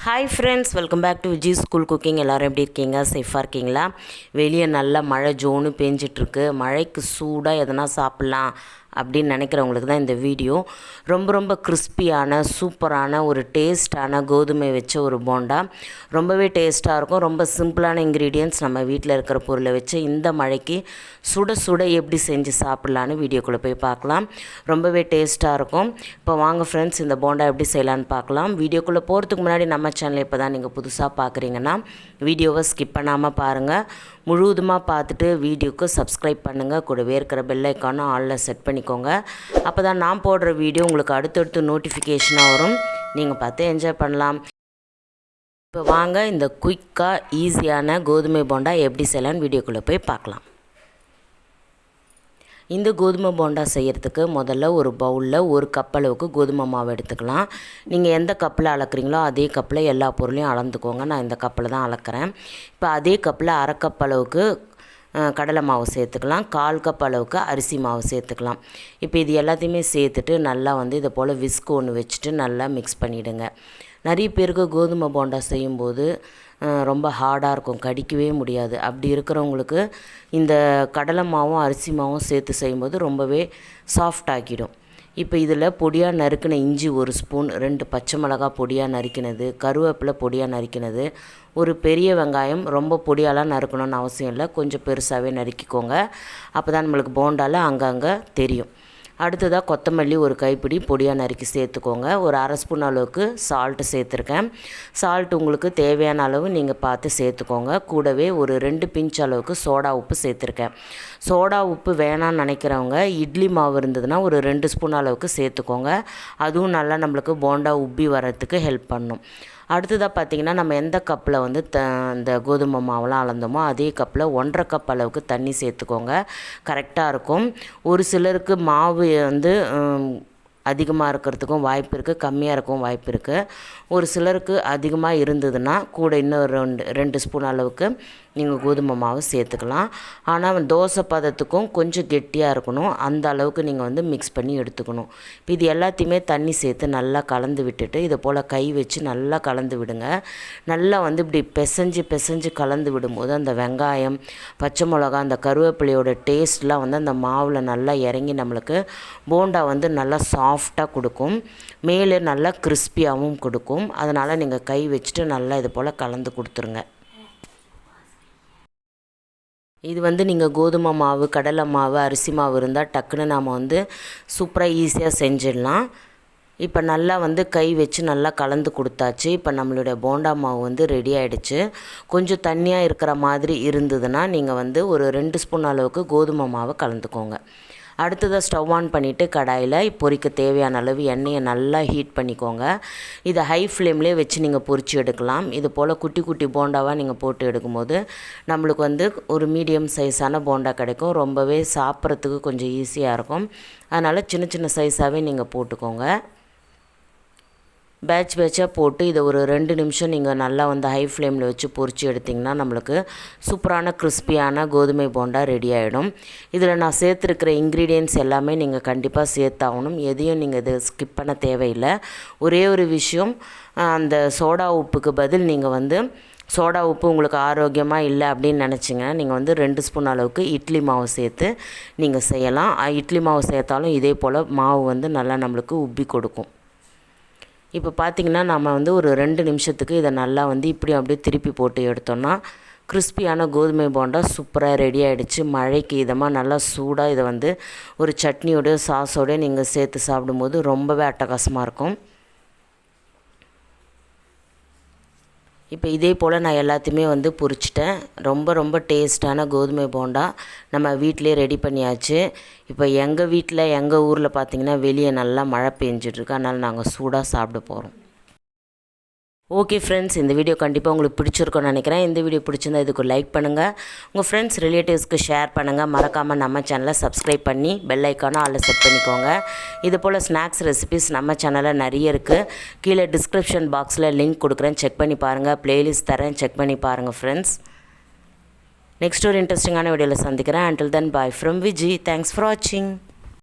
Hi friends, welcome back to Viji school cooking. எல்லோரும் எப்படி இருக்கீங்க? சேஃபாக இருக்கீங்களா? வெளியே நல்லா மழை ஜோனு பேஞ்சிட்ருக்கு. மழைக்கு சூடாக எதனா சாப்பிட்லாம் அப்படின்னு நினைக்கிறவங்களுக்கு தான் இந்த வீடியோ. ரொம்ப கிறிஸ்பியான சூப்பரான ஒரு டேஸ்டான கோதுமை வச்ச ஒரு போண்டா. ரொம்பவே டேஸ்ட்டாக இருக்கும். ரொம்ப சிம்பிளான இன்க்ரீடியன்ட்ஸ், நம்ம வீட்டில் இருக்கிற பொருளை வச்சு இந்த மழைக்கு சுட சுட எப்படி செஞ்சு சாப்பிட்லான்னு வீடியோக்குள்ளே போய் பார்க்கலாம். ரொம்பவே டேஸ்ட்டாக இருக்கும். இப்போ வாங்க ஃப்ரெண்ட்ஸ், இந்த போண்டா எப்படி செய்யலான்னு பார்க்கலாம். வீடியோக்குள்ளே போகிறதுக்கு முன்னாடி நம்ம சேனல் இப்போ தான் நீங்கள் புதுசாக பார்க்குறீங்கன்னா வீடியோவை ஸ்கிப் பண்ணாமல் பாருங்கள். முழுவதுமாக பார்த்துட்டு வீடியோக்கு சப்ஸ்கிரைப் பண்ணுங்கள். கூடவே இருக்கிற பெல் ஐக்கானும் ஆலில் செட் பண்ணிக்கோங்க. அப்போ தான் நான் போடுற வீடியோ உங்களுக்கு அடுத்தடுத்து நோட்டிஃபிகேஷனாக வரும். நீங்கள் பார்த்து என்ஜாய் பண்ணலாம். இப்போ வாங்க இந்த குயிக்காக ஈஸியான கோதுமை போண்டா எப்படி செய்யலான்னு வீடியோக்குள்ளே போய் பார்க்கலாம். இந்த கோதுமை போண்டா செய்கிறதுக்கு முதல்ல ஒரு பவுலில் ஒரு கப் அளவுக்கு கோதுமை மாவு எடுத்துக்கலாம். நீங்கள் எந்த கப்பில் அளக்குறீங்களோ அதே கப்பில் எல்லா பொருளையும் அளந்துக்கோங்க. நான் இந்த கப்பில் தான் அளக்கிறேன். இப்போ அதே கப்பில் அரை கப் அளவுக்கு கடலை மாவு சேர்த்துக்கலாம். 1/4 கப் அளவுக்கு அரிசி மாவு சேர்த்துக்கலாம். இப்போ இது எல்லாத்தையுமே சேர்த்துட்டு நல்லா இதை போல் விஸ்க் ஒன்று வச்சுட்டு நல்லா மிக்ஸ் பண்ணிவிடுங்க. நிறைய பேருக்கு கோதுமை போண்டா செய்யும்போது ரொம்ப ஹார்டாக இருக்கும், கடிக்கவே முடியாது. அப்படி இருக்கிறவங்களுக்கு இந்த கடலை மாவும் அரிசி மாவும் சேர்த்து செய்யும்போது ரொம்பவே சாஃப்ட் ஆக்கிடும். இப்போ இதில் பொடியாக நறுக்கின இஞ்சி 1 ஸ்பூன், 2 பச்சை மிளகாய் பொடியாக நறுக்கினது, கருவேப்பிலை பொடியாக நறுக்கினது, ஒரு பெரிய வெங்காயம். ரொம்ப பொடியாலாம் நறுக்கணும்னு அவசியம் இல்லை, கொஞ்சம் பெருசாகவே நறுக்கிக்கோங்க. அப்போ தான் நம்மளுக்கு போண்டாவில் அங்கங்கே தெரியும். அடுத்ததாக கொத்தமல்லி ஒரு கைப்பிடி பொடியாக நறுக்கி சேர்த்துக்கோங்க. ஒரு அரை ஸ்பூன் அளவுக்கு சால்ட்டு சேர்த்துருக்கேன். சால்ட் உங்களுக்கு தேவையான அளவு நீங்கள் பார்த்து சேர்த்துக்கோங்க. கூடவே ஒரு 2 பிஞ்ச் அளவுக்கு சோடா உப்பு சேர்த்துருக்கேன். சோடா உப்பு வேணான்னு நினைக்கிறவங்க இட்லி மாவு இருந்ததுன்னா ஒரு 2 ஸ்பூன் அளவுக்கு சேர்த்துக்கோங்க. அதுவும் நல்லா நம்மளுக்கு போண்டா உப்பி வரத்துக்கு ஹெல்ப் பண்ணும். அடுத்ததாக பார்த்திங்கன்னா, நம்ம எந்த கப்பில் இந்த கோதுமை மாவுலாம் அளந்தோமோ அதே கப்பில் 1/2 கப் அளவுக்கு தண்ணி சேர்த்துக்கோங்க. கரெக்டாக இருக்கும். ஒரு சிலருக்கு மாவு அதிகமாக இருக்கிறதுக்கும் வாய்ப்பு இருக்குது, கம்மியாக இருக்கவும் வாய்ப்பு இருக்குது. ஒரு சிலருக்கு அதிகமாக இருந்ததுன்னா கூட இன்னும் 2 ஸ்பூன் அளவுக்கு நீங்கள் கோதுமை மாவு சேர்த்துக்கலாம். ஆனால் தோசை பதத்துக்கும் கொஞ்சம் கெட்டியாக இருக்கணும், அந்த அளவுக்கு நீங்கள் மிக்ஸ் பண்ணி எடுத்துக்கணும். இப்போ இது எல்லாத்தையுமே தண்ணி சேர்த்து நல்லா கலந்து விட்டுட்டு இதை போல் கை வச்சு நல்லா கலந்து விடுங்க. நல்லா இப்படி பிசைஞ்சு கலந்து விடும்போது அந்த வெங்காயம், பச்சை மிளகா, அந்த கருவேப்பிலையோட டேஸ்ட்லாம் அந்த மாவில் நல்லா இறங்கி நம்மளுக்கு போண்டா நல்லா சாஃப்டாக கொடுக்கும். மேலே நல்லா கிறிஸ்பியாகவும் கொடுக்கும். அதனால் நீங்கள் கை வச்சுட்டு நல்லா இது போல் கலந்து கொடுத்துருங்க. இது நீங்கள் கோதுமை மாவு, கடலை மாவு, அரிசி மாவு இருந்தால் டக்குன்னு நாம் சூப்பராக ஈஸியாக செஞ்சிடலாம். இப்போ நல்லா கை வச்சு நல்லா கலந்து கொடுத்தாச்சு. இப்போ நம்மளுடைய போண்டா மாவு ரெடி ஆகிடுச்சு. கொஞ்சம் தண்ணியாக இருக்கிற மாதிரி இருந்ததுன்னா நீங்கள் ஒரு 2 ஸ்பூன் அளவுக்கு கோதுமை மாவு கலந்துக்கோங்க. அடுத்ததாக ஸ்டவ் ஆன் பண்ணிவிட்டு கடாயில் பொரிக்க தேவையான அளவு எண்ணெயை நல்லா ஹீட் பண்ணிக்கோங்க. இதை ஹை ஃப்ளேம்லேயே வச்சு நீங்கள் பொரித்து எடுக்கலாம். இது போல் குட்டி குட்டி போண்டாவாக நீங்கள் போட்டு எடுக்கும்போது நம்மளுக்கு ஒரு மீடியம் சைஸான போண்டா கிடைக்கும். ரொம்பவே சாப்பிட்றதுக்கு கொஞ்சம் ஈஸியாக இருக்கும். அதனால் சின்ன சைஸாகவே நீங்கள் போட்டுக்கோங்க. பேட்சாக போட்டு இதை ஒரு 2 நிமிஷம் நீங்கள் நல்லா ஹை ஃப்ளேமில் வச்சு பொரித்து எடுத்திங்கன்னா நம்மளுக்கு சூப்பரான கிறிஸ்பியான கோதுமை போண்டா ரெடி ஆகிடும். இதில் நான் சேர்த்துருக்கிற இன்க்ரீடியன்ட்ஸ் எல்லாமே நீங்கள் கண்டிப்பாக சேர்த்தாகணும். எதையும் நீங்கள் இதை ஸ்கிப் பண்ண தேவையில்லை. ஒரே ஒரு விஷயம், அந்த சோடா உப்புக்கு பதில் நீங்கள் சோடா உப்பு உங்களுக்கு ஆரோக்கியமாக இல்லை அப்படின்னு நினச்சிங்கன்னா நீங்கள் 2 ஸ்பூன் அளவுக்கு இட்லி மாவு சேர்த்து நீங்கள் செய்யலாம். இட்லி மாவு சேர்த்தாலும் இதே போல் மாவு நல்லா நம்மளுக்கு உப்பி கொடுக்கும். இப்போ பார்த்திங்கன்னா நம்ம ஒரு 2 நிமிஷத்துக்கு இதை நல்லா இப்படி அப்படியே திருப்பி போட்டு எடுத்தோம்னா கிறிஸ்பியான கோதுமை போண்டா சூப்பராக ரெடி ஆகிடுச்சு. மழைக்கு இதமாக நல்லா சூடாக இதை ஒரு சட்னியோட சாஸோடு நீங்கள் சேர்த்து சாப்பிடும்போது ரொம்பவே அட்டகாசமாக இருக்கும். இப்போ இதே போல் நான் எல்லாத்தையுமே பொரிச்சிட்டேன். ரொம்ப டேஸ்ட்டான கோதுமை போண்டா நம்ம வீட்டிலே ரெடி பண்ணியாச்சு. இப்போ எங்கள் வீட்டில் எங்கள் ஊரில் பார்த்திங்கன்னா வெளியே நல்லா மழை பெஞ்சிட்ருக்கு. அதனால் நாங்கள் சூடாக சாப்பிட போகிறோம். ஓகே ஃப்ரெண்ட்ஸ், இந்த வீடியோ கண்டிப்பாக உங்களுக்கு பிடிச்சிருக்கும்னு நினைக்கிறேன். இந்த வீடியோ பிடிச்சிருந்தால் இதுக்கு லைக் பண்ணுங்கள், உங்கள் ஃப்ரெண்ட்ஸ் ரிலேட்டிவ்ஸ்க்கு ஷேர் பண்ணுங்கள். மறக்காமல் நம்ம சேனலை சப்ஸ்கிரைப் பண்ணி பெல் ஐக்கானை ஆளில் செட் பண்ணிக்கோங்க. இது போல் ஸ்நாக்ஸ் ரெசிபிஸ் நம்ம சேனலில் நிறைய இருக்குது. கீழே டிஸ்கிரிப்ஷன் பாக்ஸில் லிங்க் கொடுக்குறேன், செக் பண்ணி பாருங்கள். ப்ளேலிஸ்ட் தரேன், செக் பண்ணி பாருங்கள் ஃப்ரெண்ட்ஸ். நெக்ஸ்ட் ஒரு இன்ட்ரெஸ்டிங்கான வீடியோவில் சந்திக்கிறேன். until then bye from Viji. Thanks for watching.